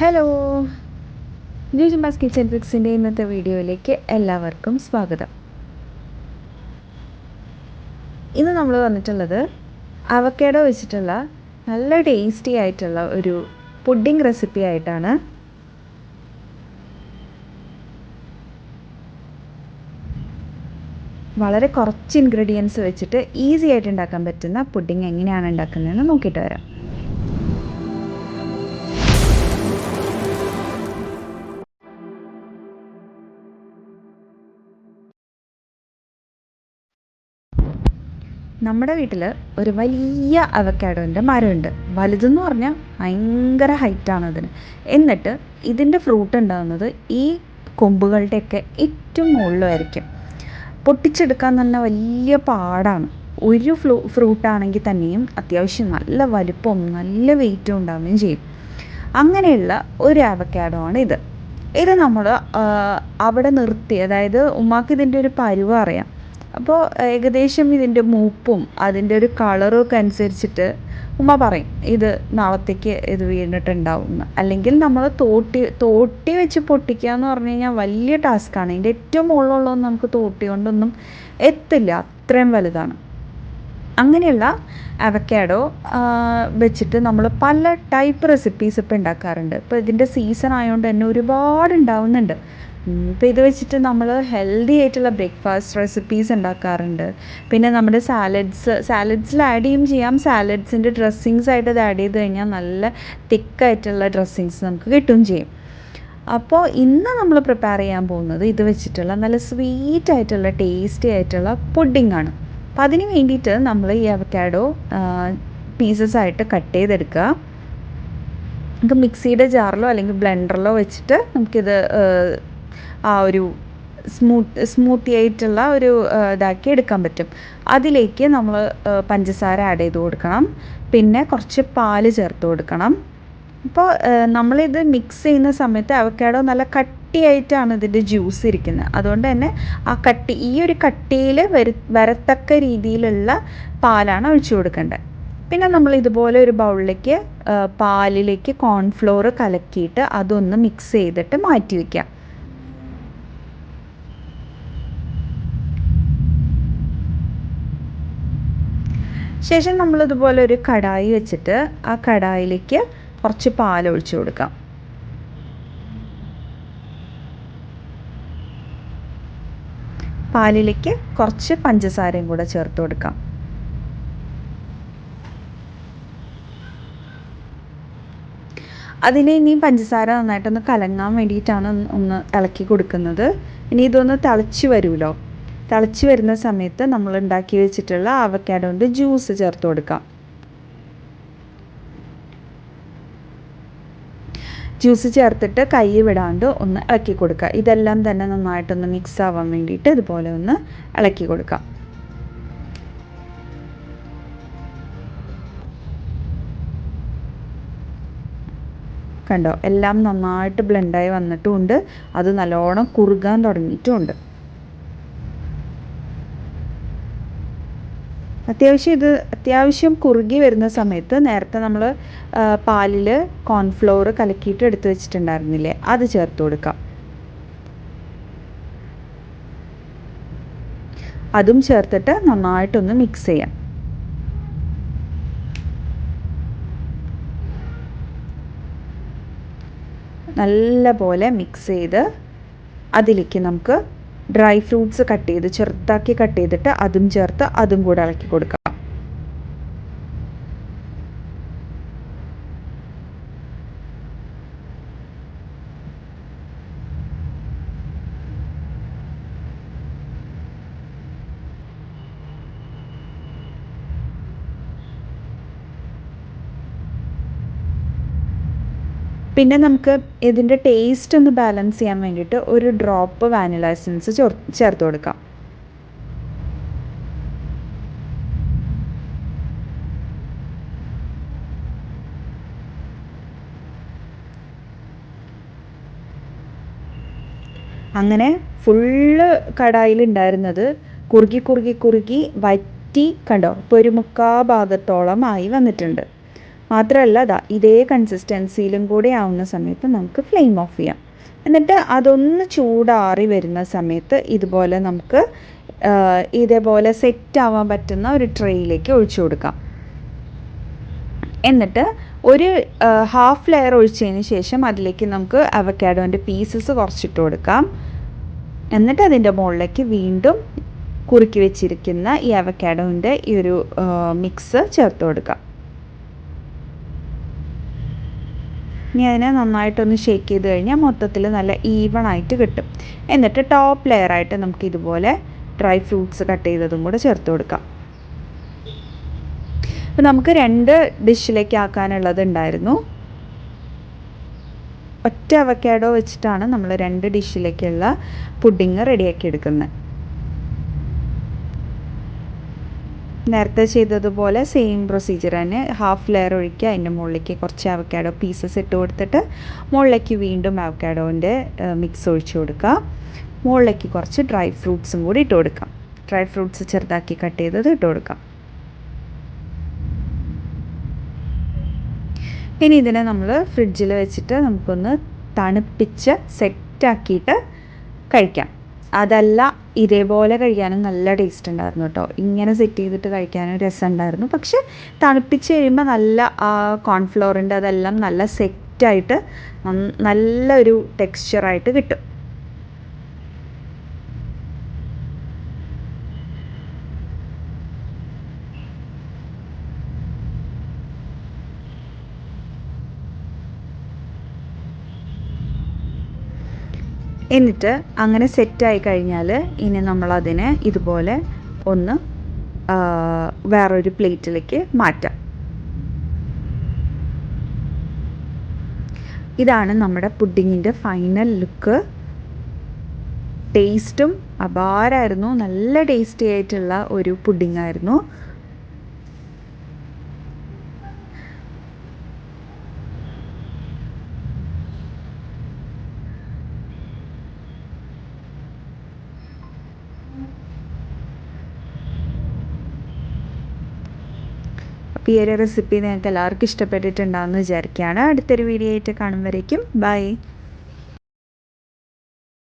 Hello, ജൂജുമാസ് kitchen ട്രിക്സിൻ്റെ ഇന്നത്തെ വീഡിയോയിലേക്ക് എല്ലാവർക്കും സ്വാഗതം. ഇന്ന് നമ്മൾ വന്നിട്ടുള്ളത് അവക്കാഡോ വെച്ചിട്ടുള്ള നല്ല ടേസ്റ്റി ആയിട്ടുള്ള ഒരു പുഡിംഗ് റെസിപ്പി ആയിട്ടാണ്. വളരെ കുറച്ച് ഇൻഗ്രീഡിയൻസ് വെച്ചിട്ട് ഈസി ആയിട്ട് ഉണ്ടാക്കാൻ പറ്റുന്ന പുഡിംഗ് എങ്ങനെയാണ് ഉണ്ടാക്കുന്നതെന്ന് നോക്കിയിട്ട് വരാം. നമ്മുടെ വീട്ടിൽ ഒരു വലിയ അവക്കാഡോൻ്റെ മരമുണ്ട്. വലുതെന്ന് പറഞ്ഞാൽ ഭയങ്കര ഹൈറ്റാണ് അതിന്. എന്നിട്ട് ഇതിൻ്റെ ഫ്രൂട്ട് ഉണ്ടാകുന്നത് ഈ കൊമ്പുകളുടെയൊക്കെ ഏറ്റവും മുകളിലായിരിക്കും. പൊട്ടിച്ചെടുക്കാൻ തന്നെ വലിയ പാടാണ്. ഒരു ഫ്രൂട്ടാണെങ്കിൽ തന്നെയും അത്യാവശ്യം നല്ല വലുപ്പവും നല്ല വെയിറ്റും ഉണ്ടാവുകയും ചെയ്യും. അങ്ങനെയുള്ള ഒരു അവക്കാഡോ ആണ് ഇത്. ഇത് നമ്മൾ അവിടെ നിർത്തി, അതായത് ഉമ്മാക്ക് ഇതിൻ്റെ ഒരു പരുവം അറിയാം. അപ്പോൾ ഏകദേശം ഇതിൻ്റെ മൂപ്പും അതിൻ്റെ ഒരു കളറും ഒക്കെ അനുസരിച്ചിട്ട് ഉമ്മ പറയും ഇത് നാളത്തേക്ക് ഇത് വീണിട്ടുണ്ടാവും എന്ന്. അല്ലെങ്കിൽ നമ്മൾ തോട്ടി വെച്ച് പൊട്ടിക്കുക എന്ന് പറഞ്ഞു കഴിഞ്ഞാൽ വലിയ ടാസ്ക്കാണ്. ഇതിൻ്റെ ഏറ്റവും മുകളിലുള്ളതൊന്നും നമുക്ക് തോട്ടി കൊണ്ടൊന്നും എത്തില്ല, അത്രയും വലുതാണ്. അങ്ങനെയുള്ള അവക്കാഡോ വെച്ചിട്ട് നമ്മൾ പല ടൈപ്പ് റെസിപ്പീസ് ഇപ്പോൾ ഉണ്ടാക്കാറുണ്ട്. ഇപ്പോൾ ഇതിൻ്റെ സീസൺ ആയതുകൊണ്ട് തന്നെ ഒരുപാട് ഉണ്ടാവുന്നുണ്ട്. ഇപ്പോൾ ഇത് വെച്ചിട്ട് നമ്മൾ ഹെൽത്തി ആയിട്ടുള്ള ബ്രേക്ക്ഫാസ്റ്റ് റെസിപ്പീസ് ഉണ്ടാക്കാറുണ്ട്. പിന്നെ നമ്മുടെ സാലഡ്സിൽ ആഡ് ചെയ്യാം. സാലഡ്സിൻ്റെ ഡ്രസ്സിങ്സ് ആയിട്ട് അത് ആഡ് ചെയ്ത് കഴിഞ്ഞാൽ നല്ല തിക്കായിട്ടുള്ള ഡ്രസ്സിങ്സ് നമുക്ക് കിട്ടുകയും ചെയ്യും. അപ്പോൾ ഇന്ന് നമ്മൾ പ്രിപ്പയർ ചെയ്യാൻ പോകുന്നത് ഇത് വെച്ചിട്ടുള്ള നല്ല സ്വീറ്റ് ആയിട്ടുള്ള ടേസ്റ്റി ആയിട്ടുള്ള പുഡിംഗ് ആണ്. അപ്പോൾ അതിന് വേണ്ടിയിട്ട് നമ്മൾ ഈ അവക്കാഡോ പീസസ് ആയിട്ട് കട്ട് ചെയ്തെടുക്കുക. നമുക്ക് മിക്സിയുടെ ജാറിലോ അല്ലെങ്കിൽ ബ്ലെൻഡറിലോ വെച്ചിട്ട് നമുക്കിത് ആ ഒരു സ്മൂത്തി ആയിട്ടുള്ള ഒരു ഇതാക്കി എടുക്കാൻ പറ്റും. അതിലേക്ക് നമ്മൾ പഞ്ചസാര ആഡ് ചെയ്ത് കൊടുക്കണം. പിന്നെ കുറച്ച് പാല് ചേർത്ത് കൊടുക്കണം. അപ്പോൾ നമ്മളിത് മിക്സ് ചെയ്യുന്ന സമയത്ത് അവക്കാഡോ നല്ല കട്ടിയായിട്ടാണ് ഇതിൻ്റെ ജ്യൂസ് ഇരിക്കുന്നത്. അതുകൊണ്ട് തന്നെ ഈ ഒരു കട്ടിയിൽ വരത്തക്ക രീതിയിലുള്ള പാലാണ് ഒഴിച്ചു കൊടുക്കേണ്ടത്. പിന്നെ നമ്മൾ ഇതുപോലെ ഒരു ബൗളിലേക്ക് പാലിലേക്ക് കോൺഫ്ലോർ കലക്കിയിട്ട് അതൊന്ന് മിക്സ് ചെയ്തിട്ട് മാറ്റി വയ്ക്കുക. ശേഷം നമ്മളിതുപോലെ ഒരു കടായി വെച്ചിട്ട് ആ കടായിലേക്ക് കുറച്ച് പാൽ ഒഴിച്ചു കൊടുക്കാം. പാലിലേക്ക് കുറച്ച് പഞ്ചസാരയും കൂടെ ചേർത്ത് കൊടുക്കാം. അതിനെ ഇനി പഞ്ചസാര നന്നായിട്ടൊന്ന് കലങ്ങാൻ വേണ്ടിയിട്ടാണ് ഒന്ന് ഇളക്കി കൊടുക്കുന്നത്. ഇനി ഇതൊന്ന് തിളച്ച് വരുമല്ലോ. തിളച്ച് വരുന്ന സമയത്ത് നമ്മൾ ഉണ്ടാക്കി വെച്ചിട്ടുള്ള അവക്കാഡോൻ്റെ ജ്യൂസ് ചേർത്ത് കൊടുക്കാം. ജ്യൂസ് ചേർത്തിട്ട് കൈ വിടാണ്ട് ഒന്ന് ഇളക്കി കൊടുക്കുക. ഇതെല്ലാം തന്നെ നന്നായിട്ടൊന്ന് മിക്സ് ആവാൻ വേണ്ടിയിട്ട് ഇതുപോലെ ഒന്ന് ഇളക്കി കൊടുക്കാം. കണ്ടോ, എല്ലാം നന്നായിട്ട് ബ്ലെൻഡായി വന്നിട്ടുമുണ്ട്. അത് നല്ലോണം കുറുകാൻ തുടങ്ങിയിട്ടുമുണ്ട്. അത്യാവശ്യം കുറുകി വരുന്ന സമയത്ത് നേരത്തെ നമ്മൾ പാലിൽ കോൺഫ്ലോർ കലക്കിയിട്ട് എടുത്ത് വെച്ചിട്ടുണ്ടായിരുന്നില്ലേ, അത് ചേർത്ത് കൊടുക്കാം. അതും ചേർത്തിട്ട് നന്നായിട്ടൊന്ന് മിക്സ് ചെയ്യാം. നല്ല പോലെ മിക്സ് ചെയ്ത് അതിലേക്ക് നമുക്ക് ഡ്രൈ ഫ്രൂട്ട്സ് ചെറുതാക്കി കട്ട് ചെയ്തിട്ട് അതും ചേർത്ത് അതും കൂടെ ഇളക്കി കൊടുക്കാം. പിന്നെ നമുക്ക് ഇതിൻ്റെ ടേസ്റ്റ് ഒന്ന് ബാലൻസ് ചെയ്യാൻ വേണ്ടിയിട്ട് ഒരു ഡ്രോപ്പ് വാനില എസൻസ് ചേർത്ത് കൊടുക്കാം. അങ്ങനെ ഫുള്ള് കടായിലുണ്ടായിരുന്നത് കുറുകി വറ്റി. കണ്ടോ, ഇപ്പോൾ ഒരു 3/4 ഭാഗത്തോളം ആയി വന്നിട്ടുണ്ട്. മാത്രമല്ല ഇതേ കൺസിസ്റ്റൻസിയിലും കൂടി ആവുന്ന സമയത്ത് നമുക്ക് ഫ്ലെയിം ഓഫ് ചെയ്യാം. എന്നിട്ട് അതൊന്ന് ചൂടാറി വരുന്ന സമയത്ത് ഇതുപോലെ നമുക്ക് ഇതേപോലെ സെറ്റ് ആവാൻ പറ്റുന്ന ഒരു ട്രേയിലേക്ക് ഒഴിച്ചു കൊടുക്കാം. എന്നിട്ട് ഒരു ഹാഫ് ലെയർ ഒഴിച്ചതിന് ശേഷം അതിലേക്ക് നമുക്ക് അവക്കാഡോൻ്റെ പീസസ് കുറച്ചിട്ട് കൊടുക്കാം. എന്നിട്ട് അതിൻ്റെ മുകളിലേക്ക് വീണ്ടും കുറുക്കി വെച്ചിരിക്കുന്ന ഈ അവക്കാഡോൻ്റെ ഈ ഒരു മിക്സ് ചേർത്ത് കൊടുക്കാം. ഇനി അതിനെ നന്നായിട്ടൊന്ന് ഷേക്ക് ചെയ്ത് കഴിഞ്ഞാൽ മൊത്തത്തിൽ നല്ല ഈവൺ ആയിട്ട് കിട്ടും. എന്നിട്ട് ടോപ്പ് ലെയറായിട്ട് നമുക്ക് ഇതുപോലെ ഡ്രൈ ഫ്രൂട്ട്സ് കട്ട് ചെയ്തതും കൂടെ ചേർത്ത് കൊടുക്കാം. അപ്പോൾ നമുക്ക് 2 ഡിഷിലേക്ക് ആക്കാനുള്ളത് ഉണ്ടായിരുന്നു. ഒറ്റ അവക്കാഡോ വെച്ചിട്ടാണ് നമ്മൾ 2 ഡിഷിലേക്കുള്ള പുഡിങ് റെഡിയാക്കി എടുക്കുന്നത്. നേരത്തെ ചെയ്തതുപോലെ സെയിം പ്രൊസീജിയർ തന്നെ. ഹാഫ് ലെയർ ഒഴിക്കുക, അതിൻ്റെ മുകളിലേക്ക് കുറച്ച് അവക്കാഡോ പീസസ് ഇട്ട് കൊടുത്തിട്ട് മുകളിലേക്ക് വീണ്ടും അവക്കാഡോൻ്റെ മിക്സ് ഒഴിച്ച് കൊടുക്കുക. മുകളിലേക്ക് കുറച്ച് ഡ്രൈ ഫ്രൂട്ട്സും കൂടി ഇട്ട് കൊടുക്കാം. ഡ്രൈ ഫ്രൂട്ട്സ് ചെറുതാക്കി കട്ട് ചെയ്തത് ഇട്ട് കൊടുക്കാം. ഇനി ഇതിനെ നമ്മൾ ഫ്രിഡ്ജിൽ വെച്ചിട്ട് നമുക്കൊന്ന് തണുപ്പിച്ച് സെറ്റാക്കിയിട്ട് കഴിക്കാം. അതല്ല ഇതേപോലെ കഴിക്കാനും നല്ല ടേസ്റ്റ് ഉണ്ടായിരുന്നു കേട്ടോ. ഇങ്ങനെ സെറ്റ് ചെയ്തിട്ട് കഴിക്കാനും രസമുണ്ടായിരുന്നു. പക്ഷെ തണുപ്പിച്ച് കഴിയുമ്പോൾ നല്ല കോൺഫ്ലോറിൻ്റെ അതെല്ലാം നല്ല സെറ്റായിട്ട് നല്ലൊരു ടെക്സ്ചറായിട്ട് കിട്ടും. എന്നിട്ട് അങ്ങനെ സെറ്റായി കഴിഞ്ഞാൽ ഇനി നമ്മളതിനെ ഇതുപോലെ ഒന്ന് വേറൊരു പ്ലേറ്റിലേക്ക് മാറ്റാം. ഇതാണ് നമ്മുടെ പുഡിങ്ങിൻ്റെ ഫൈനൽ ലുക്ക്. ടേസ്റ്റും അപാരമായിരുന്നു. നല്ല ടേസ്റ്റി ആയിട്ടുള്ള ഒരു പുഡിങ്ങായിരുന്നു. അപ്പോൾ ഈ ഒരു റെസിപ്പി നിങ്ങൾക്ക് എല്ലാവർക്കും ഇഷ്ടപ്പെട്ടിട്ടുണ്ടാകുമെന്ന് വിചാരിക്കുകയാണ്. അടുത്തൊരു വീഡിയോ ആയിട്ട് കാണും വരേക്കും ബൈ.